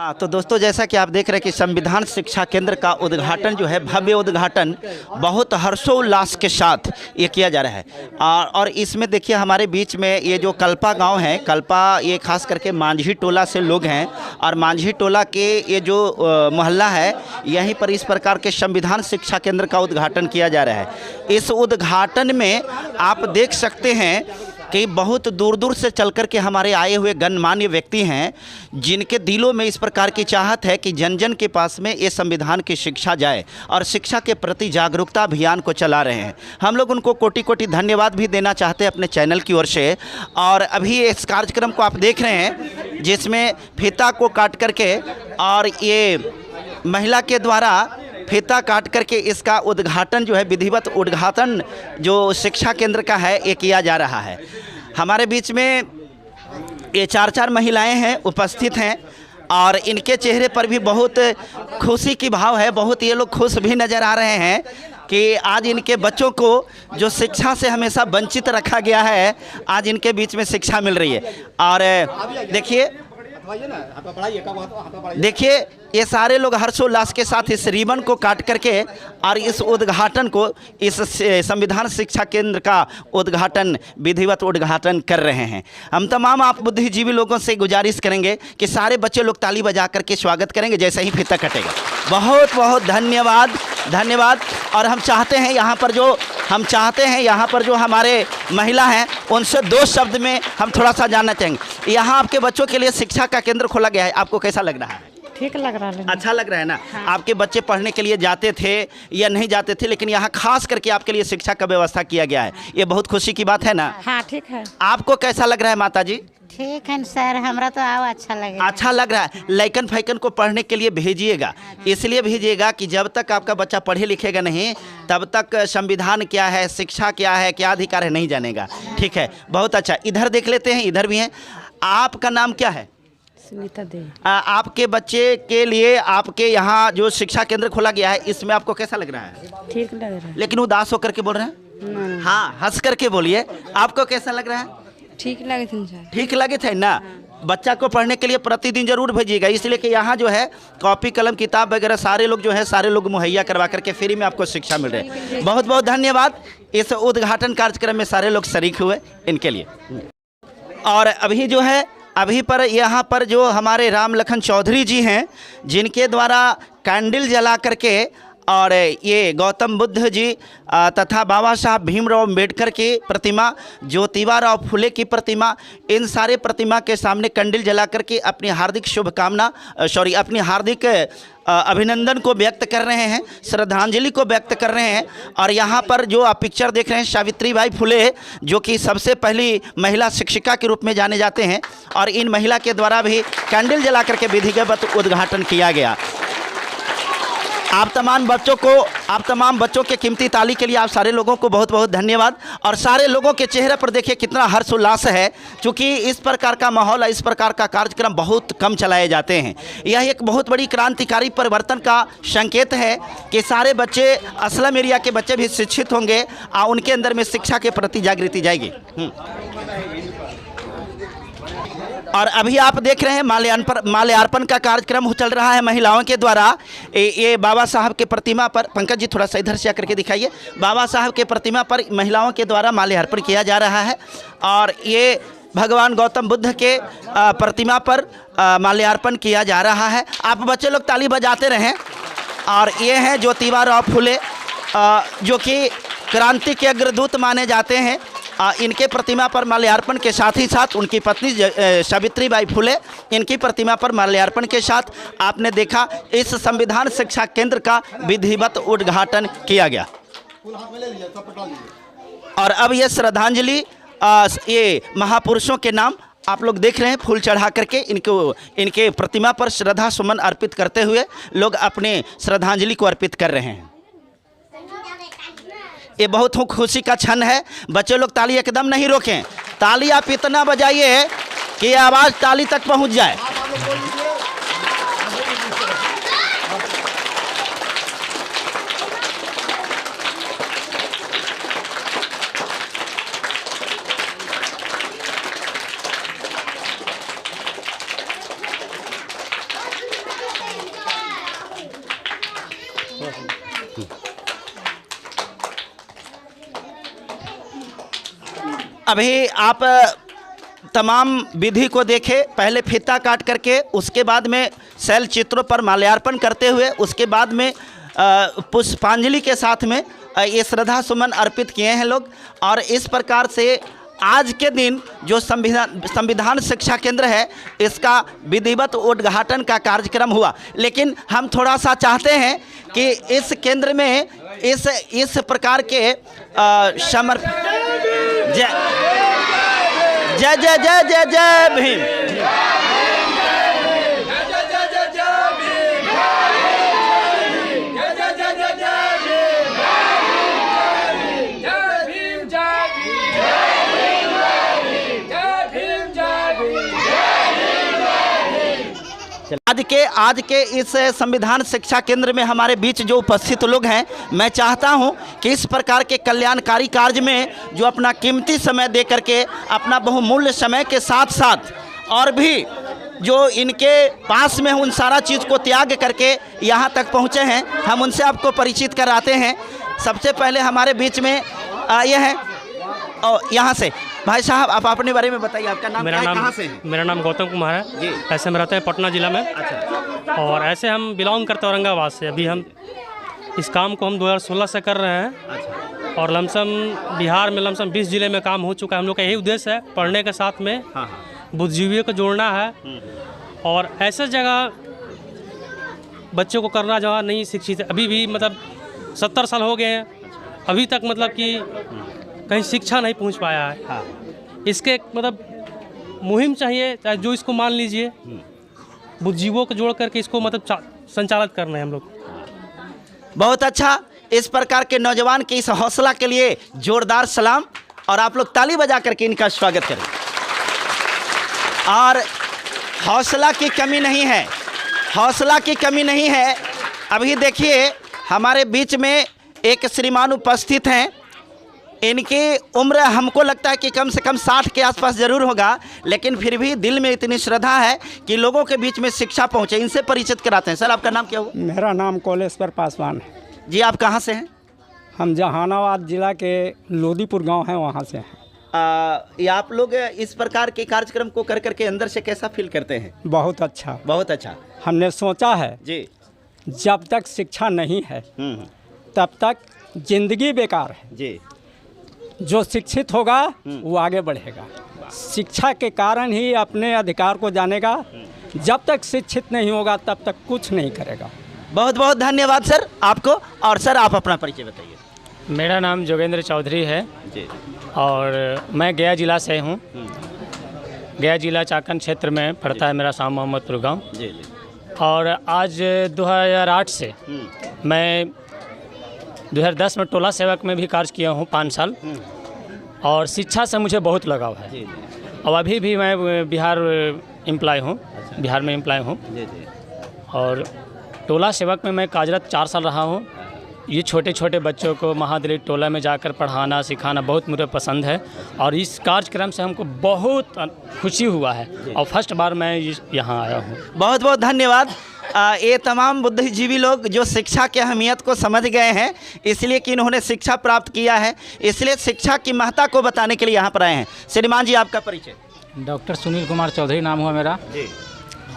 हाँ, तो दोस्तों जैसा कि आप देख रहे हैं कि संविधान शिक्षा केंद्र का उद्घाटन जो है, भव्य उद्घाटन बहुत हर्षोल्लास के साथ ये किया जा रहा है। और इसमें देखिए हमारे बीच में ये जो कल्पा गांव है, कल्पा ये खास करके मांझी टोला से लोग हैं और मांझी टोला के ये जो मोहल्ला है, यहीं पर इस प्रकार के संविधान शिक्षा केंद्र का उद्घाटन किया जा रहा है। इस उद्घाटन में आप देख सकते हैं कि बहुत दूर दूर से चल कर के हमारे आए हुए गणमान्य व्यक्ति हैं, जिनके दिलों में इस प्रकार की चाहत है कि जन जन के पास में ये संविधान की शिक्षा जाए और शिक्षा के प्रति जागरूकता अभियान को चला रहे हैं। हम लोग उनको कोटि कोटि धन्यवाद भी देना चाहते हैं अपने चैनल की ओर से। और अभी इस कार्यक्रम को आप देख रहे हैं जिसमें फीता को काट करके और ये महिला के द्वारा फीता काट करके इसका उद्घाटन जो है, विधिवत उद्घाटन जो शिक्षा केंद्र का है, ये किया जा रहा है। हमारे बीच में ये चार महिलाएं हैं, उपस्थित हैं और इनके चेहरे पर भी बहुत खुशी की भाव है। बहुत ये लोग खुश भी नज़र आ रहे हैं कि आज इनके बच्चों को जो शिक्षा से हमेशा वंचित रखा गया है, आज इनके बीच में शिक्षा मिल रही है। और देखिए ये सारे लोग हर्षोल्लास के साथ इस रिबन को काट करके और इस उद्घाटन को, इस संविधान शिक्षा केंद्र का उद्घाटन, विधिवत उद्घाटन कर रहे हैं। हम तमाम आप बुद्धिजीवी लोगों से गुजारिश करेंगे कि सारे बच्चे लोग ताली बजा करके स्वागत करेंगे जैसे ही फीता कटेगा। बहुत बहुत धन्यवाद, धन्यवाद। और हम चाहते हैं यहाँ पर जो हमारे महिला हैं उनसे दो शब्द में हम थोड़ा सा जानना चाहेंगे। यहाँ आपके बच्चों के लिए शिक्षा का केंद्र खोला गया है, आपको कैसा लग रहा है? ठीक लग रहा है। अच्छा लग रहा है ना? हाँ। आपके बच्चे पढ़ने के लिए जाते थे या नहीं जाते थे, लेकिन यहाँ खास करके आपके लिए शिक्षा का व्यवस्था किया गया है, ये बहुत खुशी की बात है ना? हाँ ठीक है। आपको कैसा लग रहा है माता जी? ठीक है सर, हमरा तो आओ अच्छा लगे। अच्छा लग रहा है। लैकन फैकन को पढ़ने के लिए भेजिएगा, इसलिए भेजिएगा कि जब तक आपका बच्चा पढ़े लिखेगा नहीं, तब तक संविधान क्या है, शिक्षा क्या है, क्या अधिकार है, नहीं जानेगा। ठीक है, बहुत अच्छा। इधर देख लेते हैं, इधर भी हैं। आपका नाम क्या है? सुनीता देवी। आपके बच्चे के लिए आपके यहाँ जो शिक्षा केंद्र खोला गया है, इसमें आपको कैसा लग रहा है? ठीक लग रहा है। लेकिन उदास होकर के बोल रहे हैं? हाँ, हंस करके बोलिए। आपको कैसा लग रहा है? ठीक लगे थे सर। ठीक लगे थे ना? बच्चा को पढ़ने के लिए प्रतिदिन जरूर भेजिएगा, इसलिए कि यहाँ जो है कॉपी कलम किताब वगैरह सारे लोग मुहैया करवा करके फ्री में आपको शिक्षा मिल रही है। बहुत बहुत धन्यवाद। इस उद्घाटन कार्यक्रम में सारे लोग शरीक हुए, इनके लिए। और अभी पर यहाँ पर जो हमारे राम लखन चौधरी जी हैं, जिनके द्वारा कैंडल जला करके और ये गौतम बुद्ध जी तथा बाबा साहब भीमराव अम्बेडकर की प्रतिमा, ज्योतिबा राव फुले की प्रतिमा, इन सारे प्रतिमा के सामने कैंडल जला करके अपनी हार्दिक अपनी हार्दिक अभिनंदन को व्यक्त कर रहे हैं, श्रद्धांजलि को व्यक्त कर रहे हैं। और यहाँ पर जो आप पिक्चर देख रहे हैं, सावित्रीबाई फुले जो कि सबसे पहली महिला शिक्षिका के रूप में जाने जाते हैं, और इन महिला के द्वारा भी कैंडल जला करके विधिवत उद्घाटन किया गया। आप तमाम बच्चों के कीमती ताली के लिए आप सारे लोगों को बहुत बहुत धन्यवाद। और सारे लोगों के चेहरे पर देखिए कितना हर्षोल्लास है, क्योंकि इस प्रकार का माहौल, इस प्रकार का कार्यक्रम बहुत कम चलाए जाते हैं। यह एक बहुत बड़ी क्रांतिकारी परिवर्तन का संकेत है कि सारे बच्चे, अस्लम एरिया के बच्चे भी शिक्षित होंगे और उनके अंदर में शिक्षा के प्रति जागृति जाएगी। और अभी आप देख रहे हैं माल्यार्पण का कार्यक्रम चल रहा है महिलाओं के द्वारा। ये बाबा साहब के प्रतिमा पर, पंकज जी थोड़ा सा इधर से आकर के दिखाइए, बाबा साहब के प्रतिमा पर महिलाओं के द्वारा माल्यार्पण किया जा रहा है। और ये भगवान गौतम बुद्ध के प्रतिमा पर माल्यार्पण किया जा रहा है। आप बच्चे लोग ताली बजाते रहें। और ये हैं ज्योतिबा राव फुले, जो कि क्रांति के अग्रदूत माने जाते हैं। इनके प्रतिमा पर माल्यार्पण के साथ ही साथ उनकी पत्नी सावित्रीबाई फुले, इनकी प्रतिमा पर माल्यार्पण के साथ आपने देखा इस संविधान शिक्षा केंद्र का विधिवत उद्घाटन किया गया। और अब ये श्रद्धांजलि, ये महापुरुषों के नाम आप लोग देख रहे हैं, फूल चढ़ा करके इनके प्रतिमा पर श्रद्धा सुमन अर्पित करते हुए लोग अपने श्रद्धांजलि को अर्पित कर रहे हैं। ये बहुत खुशी का क्षण है। बच्चे लोग ताली एकदम नहीं रोकें, ताली आप इतना बजाइए कि ये आवाज़ ताली तक पहुंच जाए। अभी आप तमाम विधि को देखे, पहले फीता काट करके उसके बाद में शैल चित्रों पर माल्यार्पण करते हुए उसके बाद में पुष्पांजलि के साथ में ये श्रद्धा सुमन अर्पित किए हैं लोग। और इस प्रकार से आज के दिन जो संविधान शिक्षा केंद्र है इसका विधिवत उद्घाटन का कार्यक्रम हुआ। लेकिन हम थोड़ा सा चाहते हैं कि इस केंद्र में इस प्रकार के जय जय जय जय जय जय भीम। आज के इस संविधान शिक्षा केंद्र में हमारे बीच जो उपस्थित लोग हैं, मैं चाहता हूं कि इस प्रकार के कल्याणकारी कार्य में जो अपना कीमती समय दे करके अपना बहुमूल्य समय के साथ साथ और भी जो इनके पास में उन सारा चीज़ को त्याग करके यहाँ तक पहुँचे हैं, हम उनसे आपको परिचित कराते हैं। सबसे पहले हमारे बीच में ये हैं और यहाँ से भाई साहब, आप अपने बारे में बताइए, आपका नाम क्या है, कहाँ से हैं? मेरा नाम गौतम कुमार है जी। ऐसे हम रहते हैं पटना ज़िला में। अच्छा। और ऐसे हम बिलोंग करते हैं औरंगाबाद से। अभी हम इस काम को हम 2016 से कर रहे हैं। अच्छा। और लमसम बिहार में लमसम 20 ज़िले में काम हो चुका है। हम लोग का यही उद्देश्य है, पढ़ने के साथ में बुद्धिजीवियों को जोड़ना है और ऐसे जगह बच्चों को करना जहाँ नहीं शिक्षित है। अभी भी मतलब 70 साल हो गए हैं, अभी तक मतलब कि कहीं शिक्षा नहीं पहुंच पाया है। हाँ। इसके मतलब मुहिम चाहिए, चाहे जो इसको मान लीजिए बुद्धिजीवों को जोड़ करके इसको मतलब संचालित करना है हम लोग। बहुत अच्छा। इस प्रकार के नौजवान के इस हौसला के लिए जोरदार सलाम और आप लोग ताली बजा करके इनका स्वागत करें। और हौसला की कमी नहीं है, हौसला की कमी नहीं है। अभी देखिए हमारे बीच में एक श्रीमान उपस्थित हैं, इनकी उम्र हमको लगता है कि कम से कम 60 के आसपास ज़रूर होगा, लेकिन फिर भी दिल में इतनी श्रद्धा है कि लोगों के बीच में शिक्षा पहुंचे। इनसे परिचित कराते हैं। सर, आपका नाम क्या हुआ? मेरा नाम कौलेश्वर पासवान है जी। आप कहाँ से हैं? हम जहानाबाद जिला के लोदीपुर गांव हैं, वहाँ से हैं। ये आप लोग इस प्रकार के कार्यक्रम को कर करके अंदर से कैसा फील करते हैं? बहुत अच्छा, बहुत अच्छा। हमने सोचा है जी, जब तक शिक्षा नहीं है तब तक जिंदगी बेकार है। जी। जो शिक्षित होगा वो आगे बढ़ेगा। शिक्षा के कारण ही अपने अधिकार को जानेगा। जब तक शिक्षित नहीं होगा तब तक कुछ नहीं करेगा। बहुत बहुत धन्यवाद सर आपको। और सर, आप अपना परिचय बताइए। मेरा नाम जोगेंद्र चौधरी है जी। और मैं गया जिला से हूँ। गया जिला चाकन क्षेत्र में पड़ता है मेरा शाम मोहम्मदपुर गाँव। जी जी। और आज 2008 से मैं 2010 में टोला सेवक में भी कार्य किया हूँ 5 साल। और शिक्षा से मुझे बहुत लगाव है। और अभी भी मैं बिहार एम्प्लॉय हूँ। बिहार में एम्प्लॉय हूँ। और टोला सेवक में मैं कार्यरत 4 साल रहा हूँ। ये छोटे छोटे बच्चों को महादलित टोला में जाकर पढ़ाना सिखाना बहुत मुझे पसंद है। और इस कार्यक्रम से हमको बहुत खुशी हुआ है और फर्स्ट बार मैं यहाँ आया हूँ। बहुत बहुत धन्यवाद। ये तमाम बुद्धिजीवी लोग जो शिक्षा की अहमियत को समझ गए हैं, इसलिए कि इन्होंने शिक्षा प्राप्त किया है, इसलिए शिक्षा की महत्ता को बताने के लिए यहाँ पर आए हैं। श्रीमान जी, आपका परिचय? डॉक्टर सुनील कुमार चौधरी नाम हुआ मेरा जी।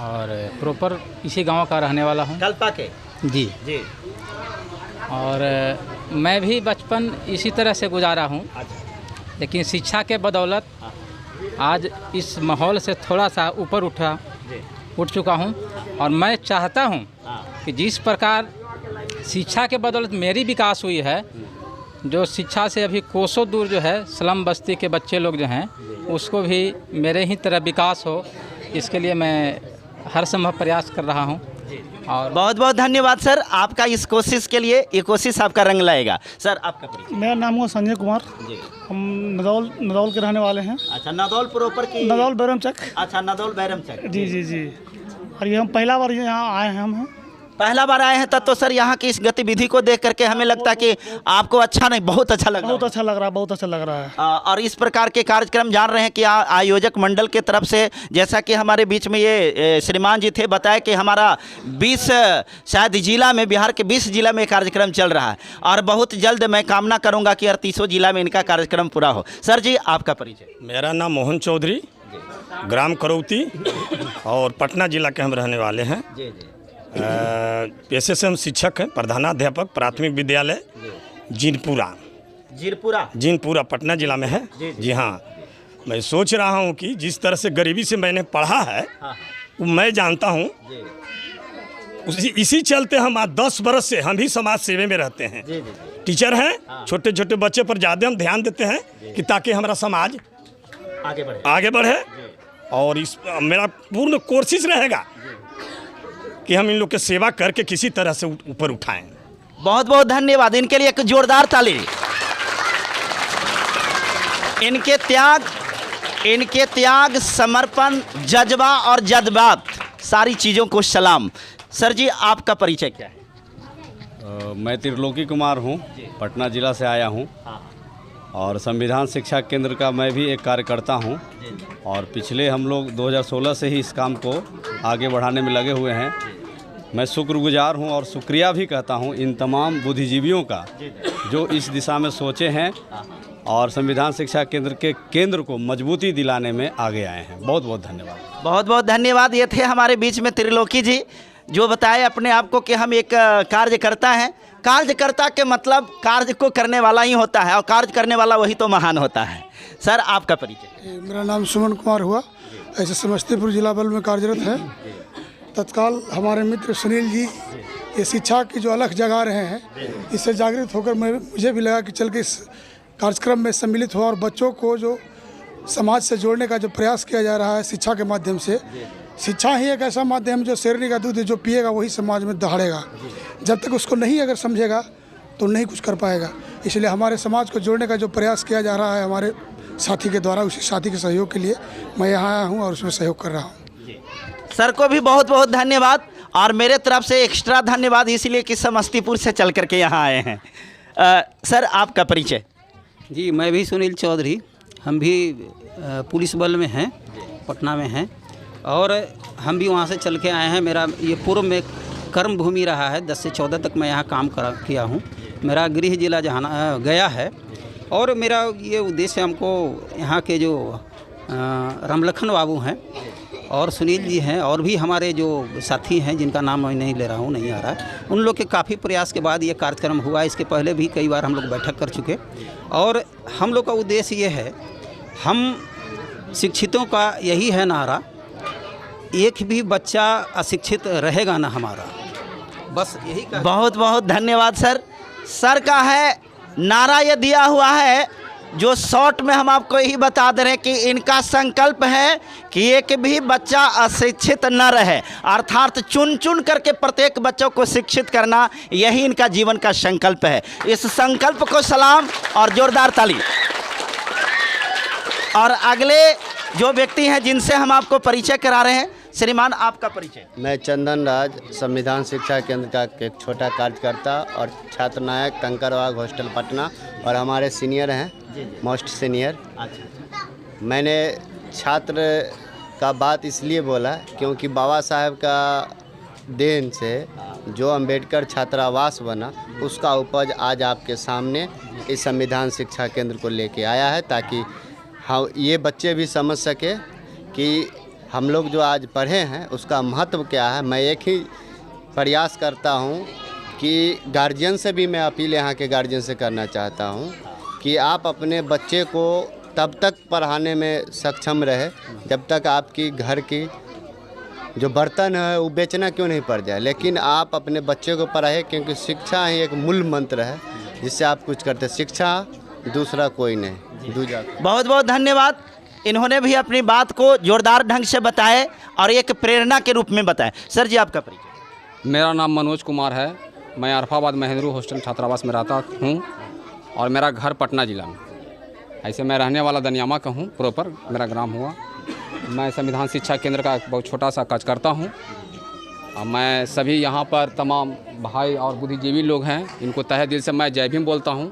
और प्रॉपर इसी गांव का रहने वाला हूँ। कल्पा के? जी जी। और मैं भी बचपन इसी तरह से गुजारा हूँ। लेकिन शिक्षा के बदौलत आज इस माहौल से थोड़ा सा ऊपर उठ चुका हूँ। और मैं चाहता हूँ कि जिस प्रकार शिक्षा के बदौलत मेरी विकास हुई है, जो शिक्षा से अभी कोसों दूर जो है स्लम बस्ती के बच्चे लोग जो हैं, उसको भी मेरे ही तरह विकास हो, इसके लिए मैं हर संभव प्रयास कर रहा हूँ। और बहुत बहुत धन्यवाद सर आपका इस कोशिश के लिए। ये कोशिश आपका रंग लाएगा। सर, आपका परिचय? मेरा नाम हुआ संजय कुमार जी। हम नदौल के रहने वाले हैं। अच्छा, नदौल प्रॉपर की? नदौल बैरमचक। अच्छा, नदौल बैरमचक। जी जी जी। और ये हम पहला बार यहाँ आए हैं। हम हैं पहला बार आए हैं तब तो सर यहाँ की इस गतिविधि को देख करके हमें लगता है कि आपको अच्छा नहीं, बहुत अच्छा लग रहा बहुत अच्छा लग रहा है, बहुत अच्छा लग रहा है। और इस प्रकार के कार्यक्रम जान रहे हैं कि आयोजक मंडल के तरफ से, जैसा कि हमारे बीच में ये श्रीमान जी थे, बताया कि हमारा 20 शायद जिला में, बिहार के 20 जिला में कार्यक्रम चल रहा है और बहुत जल्द मैं कामना करूँगा कि 38 जिला में इनका कार्यक्रम पूरा हो। सर जी आपका परिचय। मेरा नाम मोहन चौधरी, ग्राम करौती और पटना जिला के हम रहने वाले हैं। पेशे से हम शिक्षक हैं, प्रधानाध्यापक प्राथमिक विद्यालय जीनपुरा पटना जिला में है। जी हाँ, मैं सोच रहा हूँ कि जिस तरह से गरीबी से मैंने पढ़ा है वो मैं जानता हूँ, इसी चलते हम आज 10 बरस से हम भी समाज सेवा में रहते हैं। टीचर हैं, छोटे छोटे बच्चे पर ज़्यादा हम ध्यान देते हैं कि ताकि हमारा समाज आगे बढ़े और इस मेरा पूर्ण कोशिश रहेगा कि हम इन लोग की सेवा करके किसी तरह से ऊपर उठाएं। बहुत बहुत धन्यवाद, इनके लिए एक जोरदार ताली। इनके त्याग, समर्पण, जज्बा और जज्बात, सारी चीज़ों को सलाम। सर जी आपका परिचय क्या है? मैं त्रिलोकी कुमार हूँ, पटना जिला से आया हूँ और संविधान शिक्षा केंद्र का मैं भी एक कार्यकर्ता हूँ और पिछले हम लोग 2016 से ही इस काम को आगे बढ़ाने में लगे हुए हैं। मैं शुक्रगुजार हूँ और शुक्रिया भी कहता हूँ इन तमाम बुद्धिजीवियों का जो इस दिशा में सोचे हैं और संविधान शिक्षा केंद्र के केंद्र को मजबूती दिलाने में आगे आए हैं। बहुत बहुत धन्यवाद। बहुत बहुत धन्यवाद। ये थे हमारे बीच में त्रिलोकी जी जो बताए अपने आप को कि हम एक कार्यकर्ता हैं। कार्यकर्ता के मतलब कार्य को करने वाला ही होता है और कार्य करने वाला वही तो महान होता है। सर आपका परिचय। मेरा नाम सुमन कुमार हुआ, ऐसे समस्तीपुर जिला बल में कार्यरत है। तत्काल हमारे मित्र सुनील जी ये शिक्षा की जो अलख जगा रहे हैं, इससे जागृत होकर मुझे भी लगा कि चल के इस कार्यक्रम में सम्मिलित हुआ और बच्चों को जो समाज से जोड़ने का जो प्रयास किया जा रहा है शिक्षा के माध्यम से। शिक्षा ही एक ऐसा माध्यम जो शेरनी का दूध जो पिएगा वही समाज में दहाड़ेगा। जब तक उसको नहीं अगर समझेगा तो नहीं कुछ कर पाएगा। इसलिए हमारे समाज को जोड़ने का जो प्रयास किया जा रहा है हमारे साथी के द्वारा, उसी साथी के सहयोग के लिए मैं यहाँ आया हूँ और उसमें सहयोग कर रहा हूँ। सर को भी बहुत बहुत धन्यवाद और मेरे तरफ से एक्स्ट्रा धन्यवाद इसलिए कि समस्तीपुर से चल करके यहाँ आए हैं। सर आपका परिचय। जी मैं भी सुनील चौधरी, हम भी पुलिस बल में हैं, पटना में हैं और हम भी वहाँ से चल के आए हैं। मेरा ये पूर्व में कर्म भूमि रहा है, 10 से 14 तक मैं यहाँ काम किया हूँ। मेरा गृह जिला जहाँ गया है और मेरा ये उद्देश्य हमको यहाँ के जो रामलखन बाबू हैं और सुनील जी हैं और भी हमारे जो साथी हैं जिनका नाम मैं नहीं ले रहा हूँ, नहीं आ रहा है, उन लोग के काफ़ी प्रयास के बाद ये कार्यक्रम हुआ। इसके पहले भी कई बार हम लोग बैठक कर चुके और हम लोग का उद्देश्य ये है, हम शिक्षितों का यही है नारा, एक भी बच्चा अशिक्षित रहेगा ना हमारा, बस यही। बहुत बहुत धन्यवाद सर। सर का है नारा ये दिया हुआ है जो शॉर्ट में हम आपको यही बता दे रहे हैं कि इनका संकल्प है कि एक भी बच्चा अशिक्षित न रहे, अर्थात चुन चुन करके प्रत्येक बच्चों को शिक्षित करना, यही इनका जीवन का संकल्प है। इस संकल्प को सलाम और जोरदार ताली। और अगले जो व्यक्ति हैं जिनसे हम आपको परिचय करा रहे हैं, श्रीमान आपका परिचय। मैं चंदन राज, संविधान शिक्षा केंद्र का एक छोटा कार्यकर्ता और छात्र नायक, कंकरबाग हॉस्टल पटना, और हमारे सीनियर हैं, मोस्ट सीनियर। मैंने छात्र का बात इसलिए बोला क्योंकि बाबा साहब का देन से जो अंबेडकर छात्रावास बना, उसका उपज आज आपके सामने इस संविधान शिक्षा केंद्र को लेके आया है, ताकि हाँ ये बच्चे भी समझ सके कि हम लोग जो आज पढ़े हैं उसका महत्व क्या है। मैं एक ही प्रयास करता हूं कि गार्जियन से भी मैं अपील यहाँ के गार्जियन से करना चाहता हूं कि आप अपने बच्चे को तब तक पढ़ाने में सक्षम रहे जब तक आपकी घर की जो बर्तन है वो बेचना क्यों नहीं पड़ जाए, लेकिन आप अपने बच्चे को पढ़ाए, क्योंकि शिक्षा ही एक मूल मंत्र है जिससे आप कुछ करते। शिक्षा दूसरा कोई नहीं, दूजा। बहुत बहुत धन्यवाद। इन्होंने भी अपनी बात को जोरदार ढंग से बताए और एक प्रेरणा के रूप में बताए। सर जी आपका परिचय। मेरा नाम मनोज कुमार है, मैं अरफाबाद महेंद्रू हॉस्टल छात्रावास में रहता हूँ और मेरा घर पटना ज़िला में। ऐसे मैं रहने वाला दनियामा का हूँ, प्रॉपर मेरा ग्राम हुआ। मैं संविधान शिक्षा केंद्र का एक बहुत छोटा सा कार्यकर्ता हूँ मैं सभी यहाँ पर तमाम भाई और बुद्धिजीवी लोग हैं, इनको तहे दिल से मैं जय भीम बोलता हूँ।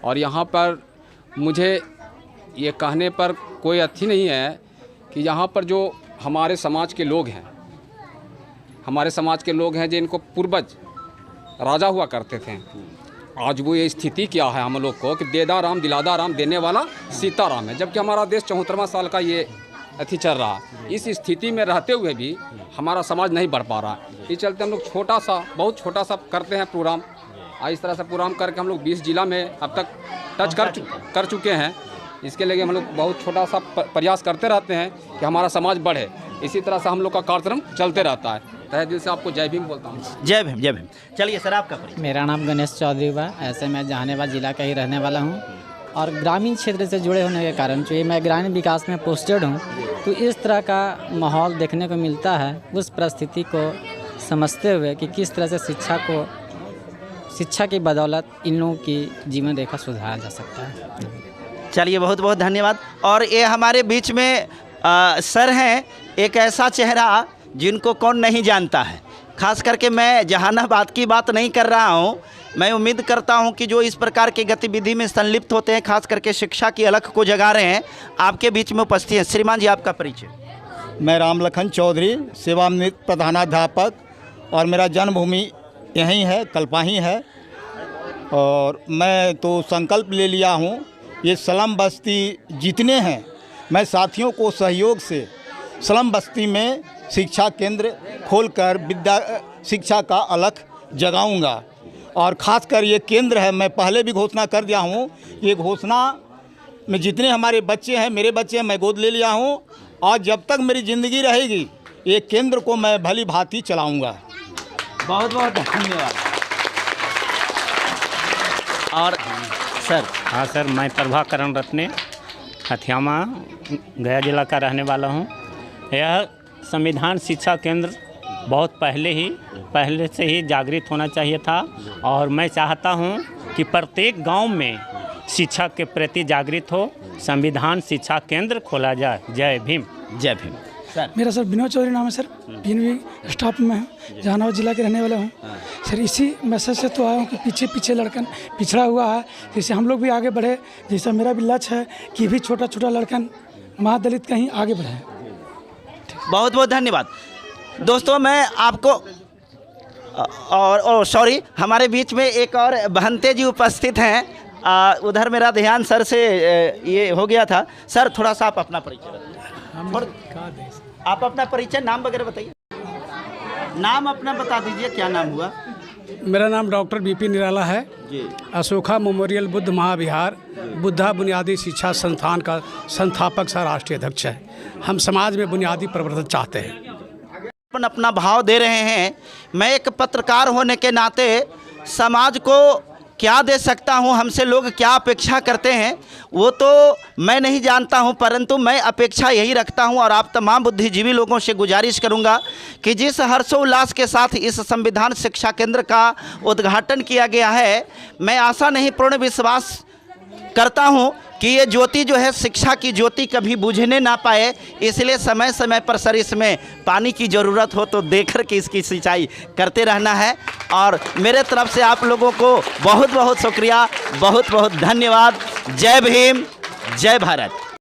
और यहाँ पर मुझे ये कहने पर कोई अथी नहीं है कि यहाँ पर जो हमारे समाज के लोग हैं, जिनको पूर्वज राजा हुआ करते थे, आज वो ये स्थिति क्या है हम लोग को कि देदा राम दिलादा राम देने वाला सीताराम है, जबकि हमारा देश 74वां साल का ये अथी चल रहा है। इस स्थिति में रहते हुए भी हमारा समाज नहीं बढ़ पा रहा। इस चलते हम लोग बहुत छोटा सा करते हैं प्रोग्राम। इस तरह से प्रोग्राम करके हम लोग 20 जिला में अब तक टच कर चुके हैं। इसके लिए हम लोग बहुत छोटा सा प्रयास करते रहते हैं कि हमारा समाज बढ़े। इसी तरह से हम लोग का कार्यक्रम चलते रहता है। तहे दिल से आपको जय भीम बोलता हूँ। जय भीम, जय भीम। चलिए सर, आपका परिचय। मेरा नाम गणेश चौधरी बा। ऐसे मैं जहानाबाद ज़िला का ही रहने वाला हूँ और ग्रामीण क्षेत्र से जुड़े होने के कारण चूँकि मैं ग्रामीण विकास में पोस्टेड हूँ, तो इस तरह का माहौल देखने को मिलता है। उस परिस्थिति को समझते हुए कि किस तरह से शिक्षा की बदौलत इन लोगों की जीवन रेखा सुधारा जा सकता है। चलिए, बहुत बहुत धन्यवाद। और ये हमारे बीच में सर हैं, एक ऐसा चेहरा जिनको कौन नहीं जानता है। खास करके मैं जहानाबाद की बात नहीं कर रहा हूँ। मैं उम्मीद करता हूँ कि जो इस प्रकार की गतिविधि में संलिप्त होते हैं, खास करके शिक्षा की अलख को जगा रहे हैं, आपके बीच में उपस्थित हैं। श्रीमान जी, आपका परिचय। मैं रामलखन चौधरी, सेवानिवृत्त प्रधानाध्यापक, और मेरा जन्मभूमि यहीं है, कल्पाही है। और मैं तो संकल्प ले लिया हूँ, ये स्लम बस्ती जितने हैं, मैं साथियों को सहयोग से स्लम बस्ती में शिक्षा केंद्र खोलकर शिक्षा का अलख जगाऊंगा। और ख़ासकर ये केंद्र है, मैं पहले भी घोषणा कर दिया हूँ, ये घोषणा में जितने हमारे बच्चे हैं, मेरे बच्चे हैं, मैं गोद ले लिया हूँ। और जब तक मेरी ज़िंदगी रहेगी, ये केंद्र को मैं भली भांति चलाऊँगा। बहुत बहुत धन्यवाद। और सर। हाँ सर, मैं प्रभाकरण रत्ने हथियामा गया जिला का रहने वाला हूँ। यह संविधान शिक्षा केंद्र बहुत पहले से ही जागृत होना चाहिए था, और मैं चाहता हूँ कि प्रत्येक गांव में शिक्षा के प्रति जागृत हो, संविधान शिक्षा केंद्र खोला जाए। जय भीम। जय भीम। सर, मेरा सर विनोद चौधरी नाम है सर, PNV स्टाफ में हूँ, जहानाबाद जिला के रहने वाला हूँ। सर, इसी मैसेज से तो आया हूँ कि पीछे लड़कन पिछड़ा हुआ है, जैसे हम लोग भी आगे बढ़े। जैसा मेरा भी लक्ष्य है कि भी छोटा लड़कन महादलित कहीं आगे बढ़े। बहुत बहुत धन्यवाद। दोस्तों, मैं आपको और सॉरी, हमारे बीच में एक और बहनते जी उपस्थित हैं। उधर मेरा ध्यान सर से ये हो गया था। सर, थोड़ा सा आप अपना परिचय बताइए। आप अपना परिचय, नाम वगैरह बताइए। नाम अपना बता दीजिए, क्या नाम हुआ? मेरा नाम डॉक्टर BP निराला है जी। अशोका मेमोरियल बुद्ध महाविहार बुद्धा बुनियादी शिक्षा संस्थान का संस्थापक सह राष्ट्रीय अध्यक्ष है। हम समाज में बुनियादी परिवर्तन चाहते हैं, अपना भाव दे रहे हैं। मैं एक पत्रकार होने के नाते समाज को क्या दे सकता हूं, हमसे लोग क्या अपेक्षा करते हैं, वो तो मैं नहीं जानता हूं, परंतु मैं अपेक्षा यही रखता हूं। और आप तमाम बुद्धिजीवी लोगों से गुजारिश करूंगा कि जिस हर्षोल्लास के साथ इस संविधान शिक्षा केंद्र का उद्घाटन किया गया है, मैं आशा नहीं पूर्ण विश्वास करता हूं कि ये ज्योति जो है, शिक्षा की ज्योति कभी बुझने ना पाए। इसलिए समय समय पर सर इसमें पानी की ज़रूरत हो तो देकर के इसकी सिंचाई करते रहना है। और मेरे तरफ से आप लोगों को बहुत बहुत शुक्रिया, बहुत बहुत धन्यवाद। जय भीम, जय भारत।